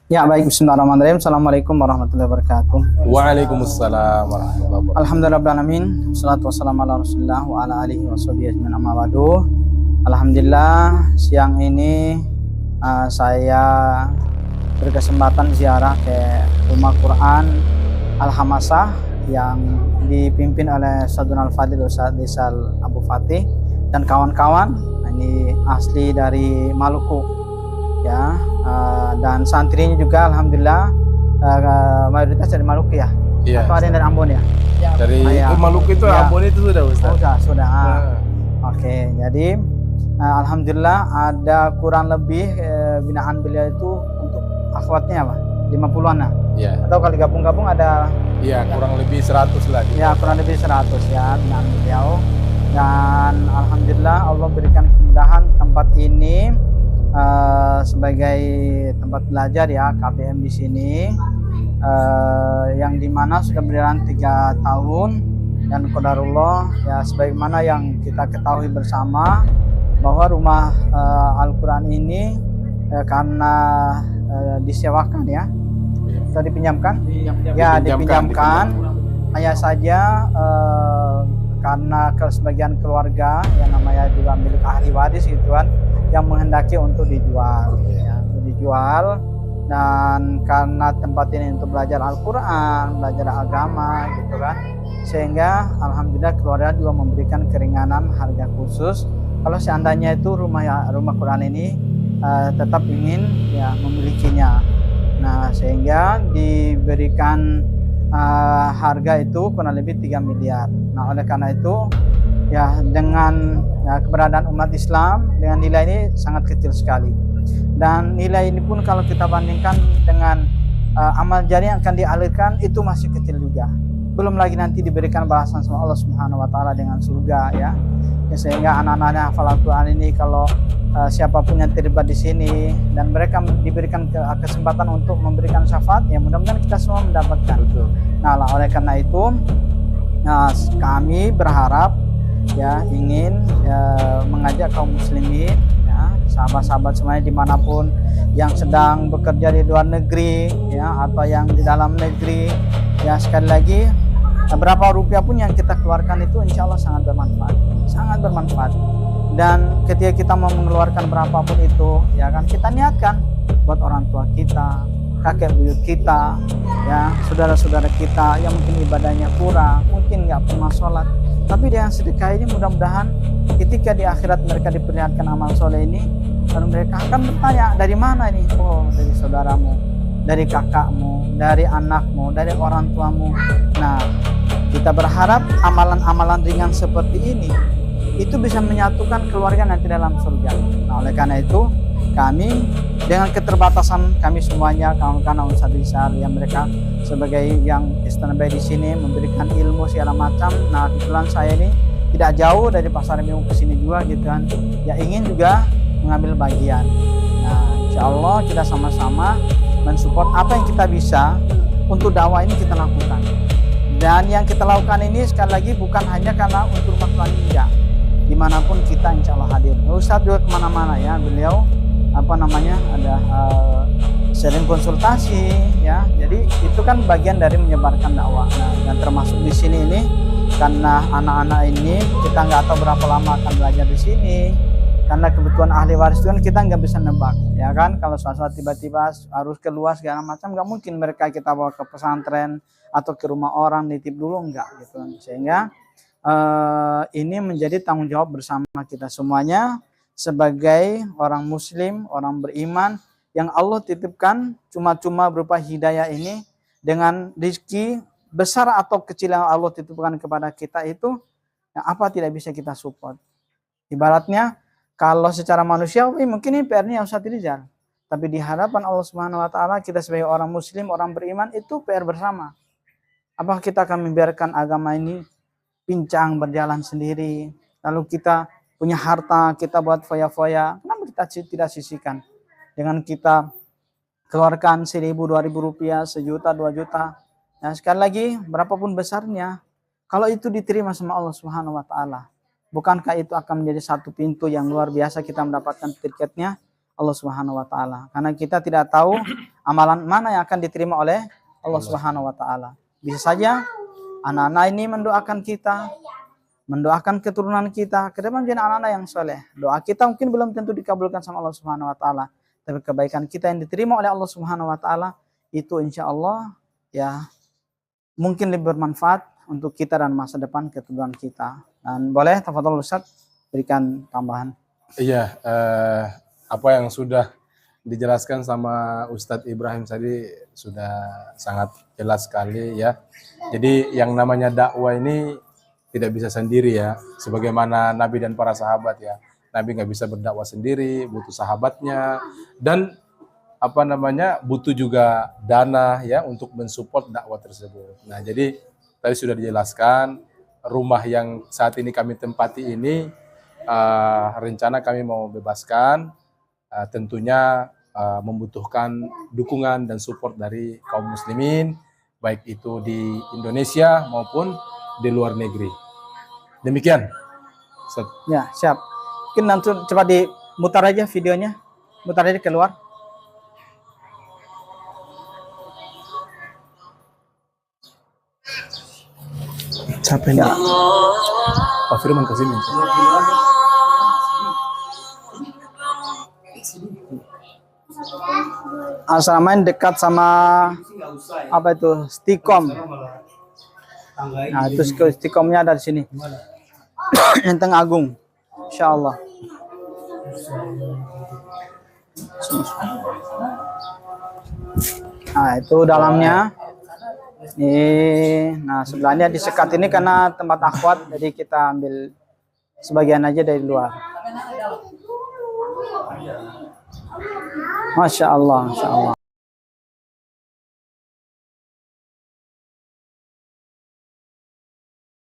Ya baik, bismillahirrahmanirrahim. Assalamualaikum warahmatullahi wabarakatuh. Waalaikumsalam warahmatullahi wabarakatuh. Alhamdulillahirrahmanirrahim. Salatu wassalamu ala rasulillah wa ala alihi wa sahbihi ajmain, amma ba'du. Alhamdulillah siang ini saya berkesempatan ziarah ke rumah Quran Al-Hamasah yang dipimpin oleh Saudara Al-Fadil Ustaz Rizal Abu Fatih dan kawan-kawan. Ini asli dari Maluku ya, dan santrinya juga alhamdulillah mayoritas dari Maluku ya. Iya. Atau ada yang dari Ambon ya? Dari ya. Maluku itu Ya. Ambon itu sudah Ustaz. Sudah. Nah. Oke, jadi alhamdulillah ada kurang lebih binaan beliau itu untuk akhwatnya apa? 50-an lah. Iya. Atau kalau gabung-gabung ada Iya, kurang lebih 100 lah. ya kurang lebih 100 ya binaan beliau. Dan alhamdulillah Allah berikan kemudahan tempat ini sebagai tempat belajar ya KBM di sini, yang dimana sudah berjalan 3 tahun, dan qadarullah ya sebagaimana yang kita ketahui bersama bahwa rumah Al-Quran ini karena disewakan ya atau dipinjamkan ya dipinjamkan hanya saja karena sebagian keluarga yang namanya juga milik ahli waris gitu kan yang menghendaki untuk dijual ya, untuk dijual. Dan karena tempat ini untuk belajar Al-Quran, belajar agama gitu kan, sehingga alhamdulillah keluarga juga memberikan keringanan harga khusus kalau seandainya itu rumah Quran ini tetap ingin ya memilikinya. Nah sehingga diberikan harga itu kurang lebih 3 miliar. Nah oleh karena itu ya dengan keberadaan umat Islam dengan nilai ini sangat kecil sekali, dan nilai ini pun kalau kita bandingkan dengan amal jari yang akan dialirkan itu masih kecil juga, belum lagi nanti diberikan balasan sama Allah Subhanahu wa taala dengan surga ya. Sehingga anak-anaknya hafal Al-Quran ini kalau siapapun yang terlibat di sini dan mereka diberikan kesempatan untuk memberikan syafaat, ya mudah-mudahan kita semua mendapatkan. Betul. Nah oleh karena itu kami berharap ya ingin mengajak kaum muslimin ya, sahabat-sahabat semuanya dimanapun yang sedang bekerja di luar negeri ya atau yang di dalam negeri ya, sekali lagi berapa rupiah pun yang kita keluarkan itu insya Allah sangat bermanfaat. Dan ketika kita mau mengeluarkan berapapun itu ya kan, kita niatkan buat orang tua kita, kakek buyut kita ya, saudara-saudara kita yang mungkin ibadahnya kurang, mungkin nggak pernah sholat, tapi dengan sedekah ini mudah-mudahan ketika di akhirat mereka diperlihatkan amal soleh ini, lalu mereka akan bertanya, dari mana ini? Oh dari saudaramu, dari kakakmu, dari anakmu, dari orang tuamu. Nah kita berharap amalan-amalan ringan seperti ini itu bisa menyatukan keluarga nanti dalam surga. Nah oleh karena itu kami dengan keterbatasan kami semuanya, kawan-kawan Ustaz Rizal yang mereka sebagai yang standby di sini memberikan ilmu segala macam. Nah kebetulan saya ini tidak jauh dari Pasar Minggu ke sini juga gitu kan, ya ingin juga mengambil bagian. Nah insya Allah kita sama-sama mensupport apa yang kita bisa untuk dakwah ini kita lakukan. Dan yang kita lakukan ini sekali lagi bukan hanya karena untuk masalah ini, enggak. Dimanapun kita insya Allah hadir. Ustaz juga kemana-mana ya, beliau ada sering konsultasi ya, jadi itu kan bagian dari menyebarkan dakwah. Nah, dan termasuk di sini ini karena anak-anak ini kita nggak tahu berapa lama akan belajar di sini, karena kebutuhan ahli waris itu kan kita nggak bisa nebak ya kan. Kalau suatu tiba-tiba harus keluar segala macam, nggak mungkin mereka kita bawa ke pesantren atau ke rumah orang nitip dulu, enggak gitu. Sehingga ini menjadi tanggung jawab bersama kita semuanya sebagai orang muslim, orang beriman yang Allah titipkan cuma-cuma berupa hidayah ini, dengan rezeki besar atau kecil yang Allah titipkan kepada kita itu, yang apa tidak bisa kita support. Ibaratnya kalau secara manusiawi mungkin ini PR-nya Ustaz Rizal, tapi di hadapan Allah Subhanahu wa taala kita sebagai orang muslim, orang beriman itu PR bersama. Apakah kita akan membiarkan agama ini pincang berjalan sendiri, lalu kita punya harta kita buat foya-foya, kenapa kita tidak sisihkan dengan kita keluarkan 1.000, 2.000 rupiah, 1 juta, 2 juta. Nah sekali lagi berapapun besarnya, kalau itu diterima sama Allah Subhanahu wa taala, bukankah itu akan menjadi satu pintu yang luar biasa kita mendapatkan tiketnya? Allah Subhanahu wa taala. Karena kita tidak tahu amalan mana yang akan diterima oleh Allah Subhanahu wa taala. Bisa saja anak-anak ini mendoakan kita, mendoakan keturunan kita ke depan menjadi anak-anak yang soleh. Doa kita mungkin belum tentu dikabulkan sama Allah Subhanahu wa taala, tapi kebaikan kita yang diterima oleh Allah Subhanahu wa taala itu insya Allah ya mungkin lebih bermanfaat untuk kita dan masa depan keturunan kita. Dan boleh tafadhol Ustaz berikan tambahan. Iya, apa yang sudah dijelaskan sama Ustadz Ibrahim tadi sudah sangat jelas sekali ya. Jadi yang namanya dakwah ini tidak bisa sendiri ya. Sebagaimana Nabi dan para sahabat ya. Nabi nggak bisa berdakwah sendiri, butuh sahabatnya. Dan butuh juga dana ya untuk mensupport dakwah tersebut. Nah jadi tadi sudah dijelaskan rumah yang saat ini kami tempati ini rencana kami mau bebaskan, tentunya membutuhkan dukungan dan support dari kaum muslimin baik itu di Indonesia maupun di luar negeri. Demikian. Ya siap. Mungkin nanti coba dimutar aja videonya, mutar aja keluar. Siapa ini? Pak Firman kasih minta. Asrama dekat sama apa itu Stikom. Nah itu Stikomnya ada di sini. Lenteng Agung, Insya Allah. Nah itu dalamnya. Nah sebelahnya disekat ini karena tempat akhwat, jadi kita ambil sebagian aja dari luar. Masya Allah, Masya Allah.